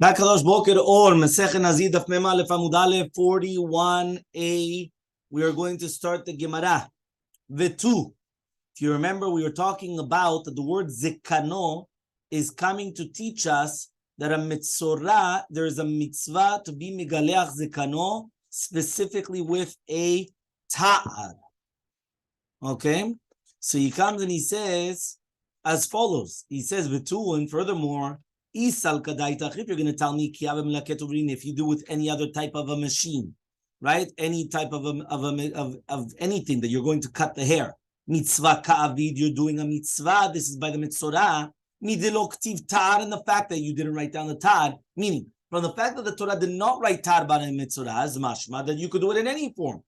Bakadosh Boker Or Masechet Nazir Daf Aleph Amud Aleph 41a. We are going to start the Gemara. Vetu. If you remember, we were talking about the word Zikano is coming to teach us that a mitzorah, there is a mitzvah to be Megaleach Zikano, specifically with a ta'ar. Okay? So he comes and he says as follows. He says, Vetu, and furthermore, if you're going to tell me if you do with any other type of a machine, right? Any type of anything that you're going to cut the hair. Mitzvah ka'avid, you're doing a mitzvah. This is by the mitzorah. Midelo ktiv tar, and the fact that you didn't write down the tar, meaning from the fact that the Torah did not write tar by a mitzorah, as mashma, that you could do it in any form,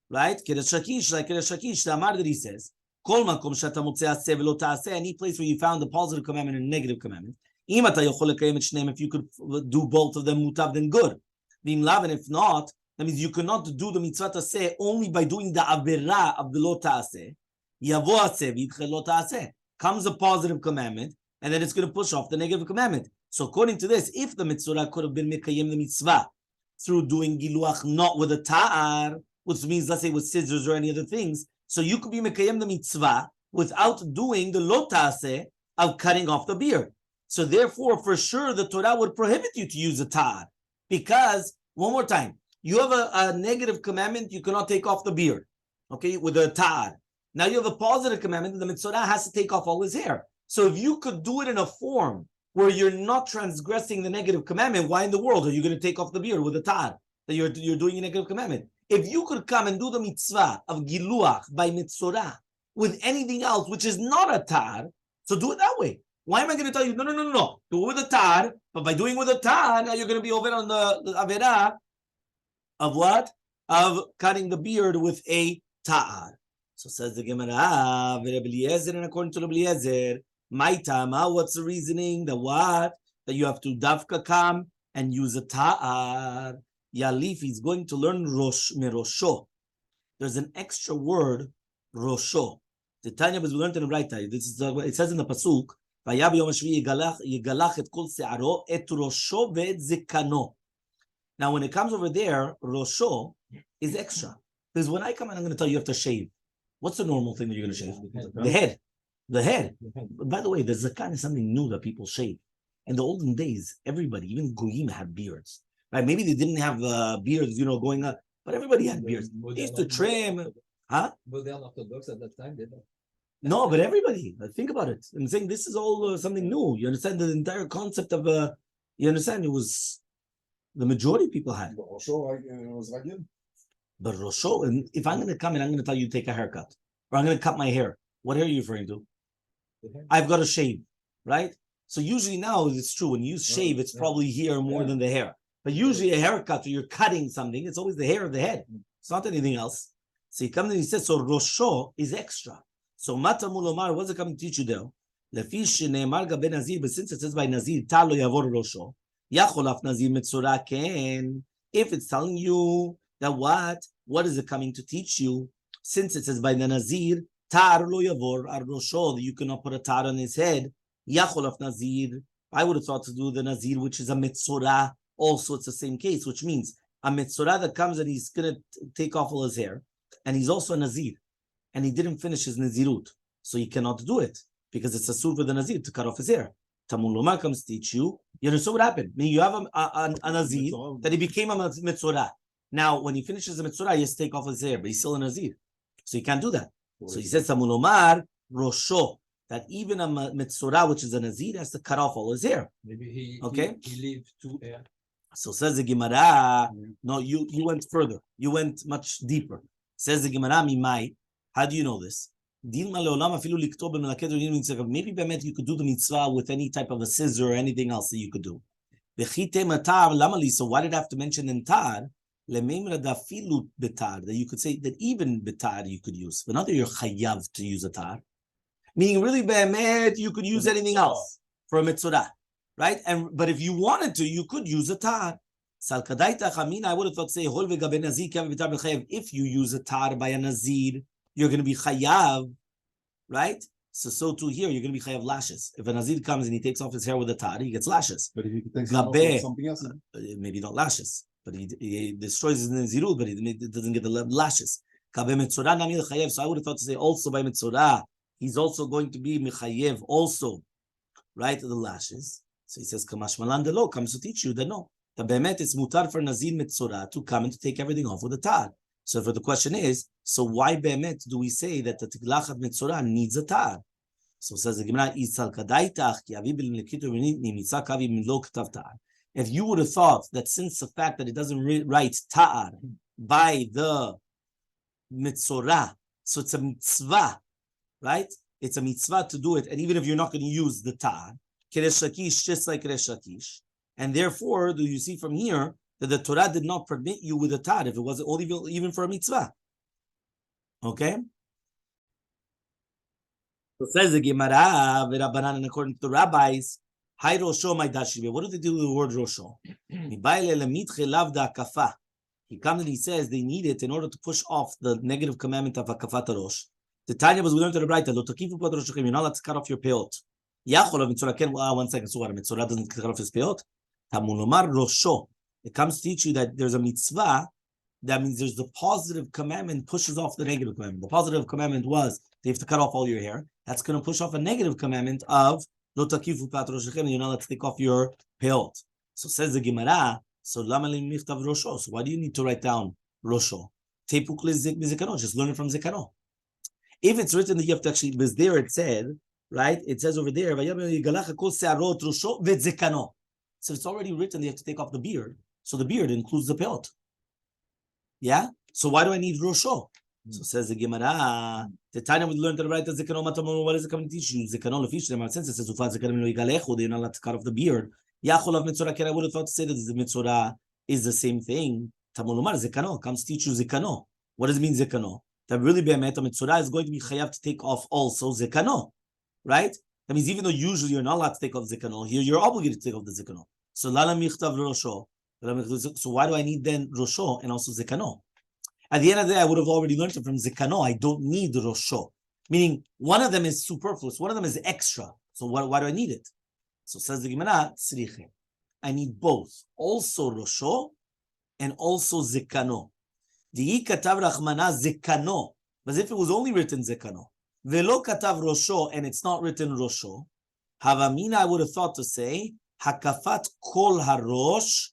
right? Keresh shakish, like Keresh shakish, the Amar that he says, kol makom shata motzei aseh velo ta'aseh, any place where you found the positive commandment and a negative commandment. If you could do both of them mutav, then good. And if not, that means you cannot do the mitzvah taseh only by doing the avera of the lo taseh. Yavo aseh v'yitchel lo taseh. Comes a positive commandment, and then it's going to push off the negative commandment. So according to this, if the mitzvah could have been mekayem the mitzvah through doing giluach not with a ta'ar, which means, let's say, with scissors or any other things, so you could be mekayem the mitzvah without doing the lo taseh of cutting off the beard. So therefore, for sure, the Torah would prohibit you to use a ta'ar. Because, one more time, you have a negative commandment, you cannot take off the beard, okay, with a ta'ar. Now you have a positive commandment, the mitzvah has to take off all his hair. So if you could do it in a form where you're not transgressing the negative commandment, why in the world are you going to take off the beard with a ta'ar? That you're doing a negative commandment. If you could come and do the mitzvah of giluach by mitzvah with anything else, which is not a ta'ar, so do it that way. Why am I going to tell you, no, do it with a tar, but by doing with a tar, now you're going to be over on the avera of what? Of cutting the beard with a tar. So says the Gemara, and according to Rabbi Eliezer, my tama, what's the reasoning? That what? That you have to dafka come and use a tar. Yalif is going to learn rosh merosho. There's an extra word, rosho. The Tanya was learned in the right time. This is it says in the pasuk. Now, when it comes over there, Rosho is extra. Because when I come and I'm going to tell you, you have to shave. What's the normal thing that you're going to shave? The head. The head. But by the way, there's kind of something new that people shave. In the olden days, everybody, even Goyim, had beards. Right? Maybe they didn't have beards, going up, but everybody had beards. They used to trim. Huh? Were they Orthodox at that time, did they? No, but everybody, think about it. I'm saying this is all something new. You understand the entire concept of, you understand, it was, the majority of people had. But Rosho was Ragil. But Rosho, and if I'm going to come and I'm going to tell you to take a haircut, or I'm going to cut my hair, what hair are you referring to? I've got to shave, right? So usually now, it's true, when you shave, it's probably here more than the hair. But usually a haircut, or you're cutting something, it's always the hair of the head. It's not anything else. So he comes and he says, so Rosho is extra. So Mata Mulomar, what's it coming to teach you there? Lefish ne'emar gabe Nazir, but since it says by Nazir, talo yavor rosho, yacholaf Nazir mitzora ken. If it's telling you that what is it coming to teach you? Since it says by the Nazir, tar lo yavor ar rosho, that you cannot put a tar on his head, yacholaf Nazir. I would have thought to do the Nazir, which is a mitzora. Also, it's the same case, which means a mitzora that comes and he's going to take off all his hair, and he's also a Nazir. And he didn't finish his Nazirut. So he cannot do it, because it's a sur for the Nazir to cut off his hair. Tamun Lomar comes to teach you. You understand what happened? I mean, you have a Nazir that he became a Mitzorah. Now, when he finishes the Mitzorah, he has to take off his hair, but he's still a Nazir. So he can't do that. So he says, Tamun Lomar, Rosho, that even a Mitzorah, which is a Nazir, has to cut off all his hair. Maybe he leaves two hair. So says the Gemara, no, you went further. You went much deeper. Says the Gemara, Mimai. How do you know this? Maybe you could do the mitzvah with any type of a scissor or anything else that you could do. So why did I have to mention in tar? That you could say that even betar you could use. But not that you're chayav to use a tar. Meaning really be'emet, you could use anything else for a mitzvah. Right? But if you wanted to, you could use a tar. I would have thought say, if you use a tar by a nazir, you're going to be chayav, right? So too here, you're going to be chayav lashes. If a Nazir comes and he takes off his hair with a tar, he gets lashes. But if he takes it off with something else, maybe not lashes, but he destroys his Nazirut, but it doesn't get the lashes. So I would have thought to say also by Metzorah, he's also going to be mechayev also, right, the lashes. So he says, Kamash Malan de lo comes to teach you that no. The bemet it's mutar for Nazir Metzorah to come and to take everything off with a tar. So for the question is, so why bemet do we say that the tiglachat Metzorah needs a tar? So says the Gemara, if you would have thought that since the fact that it doesn't write ta'ar by the Metzorah, so it's a mitzvah, right? It's a mitzvah to do it, and even if you're not going to use the ta'ar, Keresh Lakish, just like Keresh Lakish. And therefore, do you see from here that the Torah did not permit you with a tar if it wasn't only even for a mitzvah? Okay? So says the Gemara, and according to the rabbis, Hai Rosho my dashive. What do they do with the word Rosho? He comes and he says they need it in order to push off the negative commandment of Hakafat Rosh. The Tanya was learned to the Braita, Lo takifu pat roshechem. You're not allowed to cut off your peot. Yachol of Mitzorah ken. 1 second. So what? Mitzorah doesn't cut off his peot. Tamunumar Rosho. It comes to teach you that there's a mitzvah. That means there's the positive commandment pushes off the negative commandment. The positive commandment was they have to cut off all your hair. That's going to push off a negative commandment of Lo takifu pat roshechem. You're not allowed to take off your peot. So says the Gemara. So lama michtav Rosho. So why do you need to write down Rosho? Tepuk lezikano. Just learn it from zikano. If it's written that you have to actually, because there it said, right? It says over there, so it's already written that you have to take off the beard. So the beard includes the peot. Yeah? So why do I need Rosho? So says the Gemara, the time we learned to write the Zikano Matamon, what is it coming to teach you? Zikano Lefish, the sense it says Ufat Zikano Igalecho, they're not allowed to cut off the beard. Yachol of Mitzorah, I would have thought to say that the Mitzorah is the same thing. Tamolumar Zikano comes to teach you Zikano. What does it mean Zikano? That really be'emet Mitzorah is going to be chayav to take off also Zikano. Right? That means even though usually you're not allowed to take off Zikano, here you're obligated to take off the Zikano. So Lala Michtav Rosho. So why do I need then Rosho and also Zikano? At the end of the day, I would have already learned it from Zikano. I don't need Rosho. Meaning, one of them is superfluous, one of them is extra. So why do I need it? So says the Gemara, Tzriche. I need both. Also Rosho and also Zikano. The katav Rachmana Zikano. As if it was only written Zikano. Velo katav Rosho and it's not written Rosho. Havamina, I would have thought to say, Hakafat kol harosh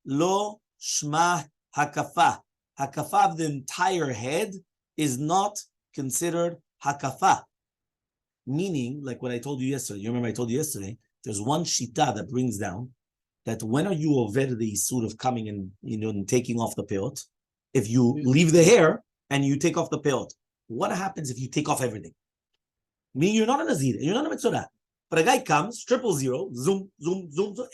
lo shma hakafa. Hakafa of the entire head is not considered hakafa. Meaning, like what I told you yesterday, you remember I told you yesterday, there's one shita that brings down that when are you over the issur of coming and and taking off the peot? If you leave the hair and you take off the peot, what happens if you take off everything? Meaning you're not a Nazir, you're not a Metzorah. But a guy comes, 000, zoom,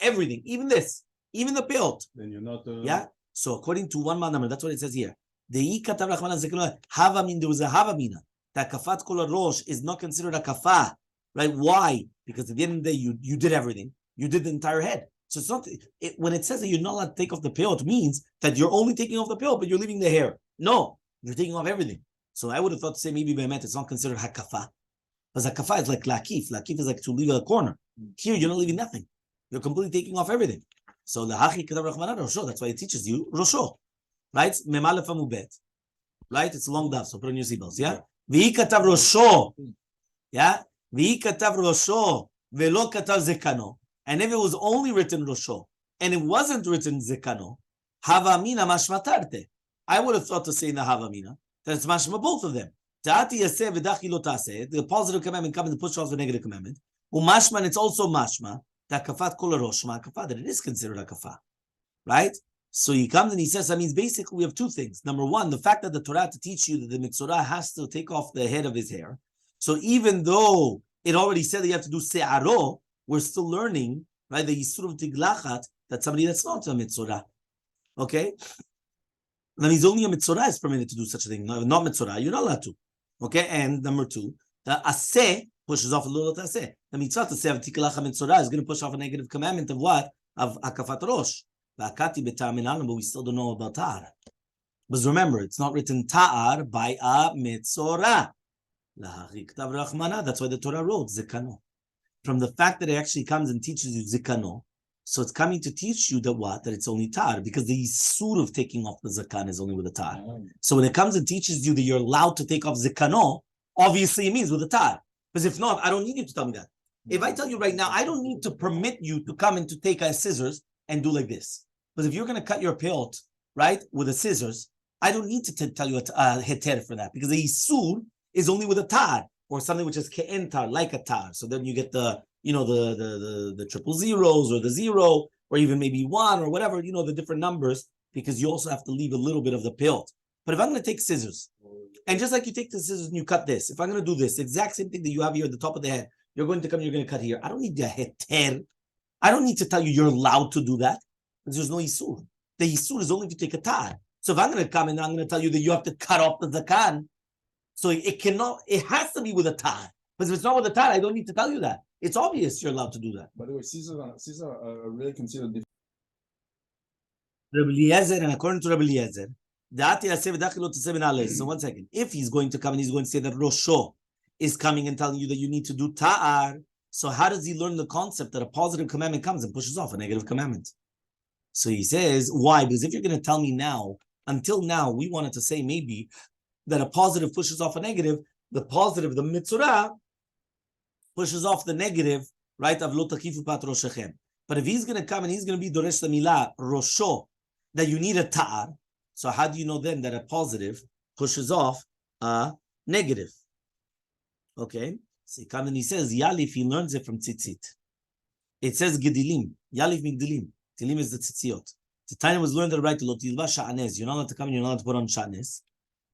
everything, even this, even the peot. Then you're not. Yeah. So according to one number, that's what it says here. The katav Rachmana Zikano Havamin. There was a Havamina that kafat kol rosh is not considered a kafa, right? Why? Because at the end of the day, you did everything. You did the entire head. So it's not when it says that you're not allowed to take off the peot, means that you're only taking off the peot, but you're leaving the hair. No, you're taking off everything. So I would have thought to say maybe be'emet it's not considered hakafa, because hakafa is like lakif. Lakif is like to leave a corner. Here you're not leaving nothing. You're completely taking off everything. So the hachi katav Rachmana Rosho. That's why it teaches you Rosho, right? Memalef amubet, right? It's a long daf, so put on your seatbelts. Yeah. V'i katav Rosho. Yeah. V'i katav Rosho velo katav Zekano. And if it was only written Rosho and it wasn't written Zekano, Havamina mashmatarte. I would have thought to say in the Havamina that it's mashma both of them. Ta'ati yaseh v'dachi lo taseh. The positive commandment comes to push off the negative commandment. Umashma, and it's also mashma. Kafat kol roshma kafa, that it is considered a kafa, right? So he comes and he says that means basically we have two things. Number one, the fact that the Torah to teach you that the Mitzorah has to take off the head of his hair. So even though it already said that you have to do se'aro, we're still learning, right? The yisur of tiglachat, that somebody that's not a Mitzorah, okay? That means only a Mitzorah is permitted to do such a thing. Not Mitzorah, you're not allowed to, okay? And number two, the aseh pushes off a little taseh. The mitzvah to say of tiklacha mitzorah is going to push off a negative commandment of what? Of akafat rosh. But we still don't know about ta'ar. Because remember, it's not written ta'ar by a mitzorah. That's why the Torah wrote zikano. From the fact that it actually comes and teaches you zikano, so it's coming to teach you that what? That it's only tar, because the yisur of taking off the zakan is only with a tar. So when it comes and teaches you that you're allowed to take off zikano, obviously it means with a tar. Because if not, I don't need you to tell me that. If I tell you right now, I don't need to permit you to come and to take a scissors and do like this. Because if you're going to cut your pelt, right, with the scissors, I don't need to tell you a heter for that, because the yisur is only with a tar, or something which is ke'en tar, like a tar. So then you get the, the triple zeros, or the zero, or even maybe one, or whatever, the different numbers, because you also have to leave a little bit of the pelt. But if I'm going to take scissors, and just like you take the scissors and you cut this, if I'm going to do this, exact same thing that you have here at the top of the head, you're going to come, you're going to cut here. I don't need the heter. I don't need to tell you you're allowed to do that, because there's no yisur. The yisur is only if you take a tar. So if I'm going to come and I'm going to tell you that you have to cut off the zakan, so it has to be with a tar. Because if it's not with a tar, I don't need to tell you that. It's obvious you're allowed to do that. By the way, scissors are really considered different. Rabbi Eliezer, and according to Rabbi Eliezer, so 1 second. If he's going to come and he's going to say that Rosho is coming and telling you that you need to do ta'ar, so how does he learn the concept that a positive commandment comes and pushes off a negative commandment? So he says, why? Because if you're going to tell me now, until now, we wanted to say maybe that a positive pushes off a negative, the positive, the mitzvah, pushes off the negative, right? Of lo takifu pat roshechem. But if he's going to come and he's going to be doresh the milah rosho, that you need a ta'ar, so how do you know then that a positive pushes off a negative? Okay, so he comes and he says, Yalif, he learns it from tzitzit. It says gedilim, Yalif migdilim. Tilim is the tzitziot. The time was learned that right to lo tilba sha'anes. You're not allowed to come and you're not allowed to put on sha'anes.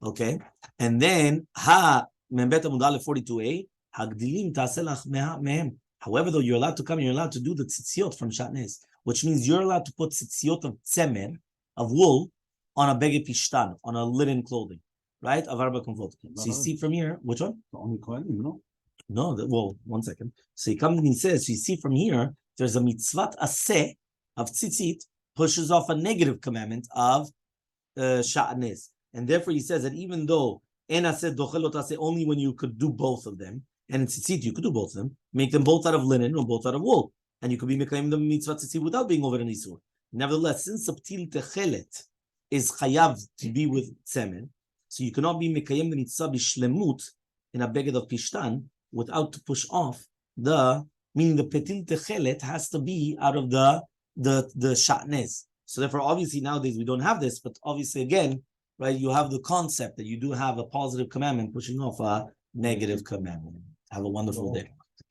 Okay, and then membet amudale 42a hagdilim ta'selach mehem. However, though you're allowed to come and you're allowed to do the tzitziot from sha'anes, which means you're allowed to put tzitziot of tzemer, of wool, on a beged pishtan, on a linen clothing, right? Of arba konvot. So you see from here, which one? Only kohanim, no? No, well, 1 second. So he comes and he says, so you see from here, there's a mitzvat aseh of tzitzit, pushes off a negative commandment of sha'anes. And therefore he says that even though en aseh dochel ot aseh, only when you could do both of them, and in tzitzit you could do both of them, make them both out of linen or both out of wool, and you could be making them mitzvah tzitzit without being over an isur. Nevertheless, since subtil techelet is chayav to be with tzemen, so you cannot be mekayem the mitzvah bishlemut in a beged of pishtan without to push off meaning the petil techelet has to be out of the sha'nez. So therefore, obviously nowadays we don't have this, but obviously again, right, you have the concept that you do have a positive commandment pushing off a negative commandment. Have a wonderful day.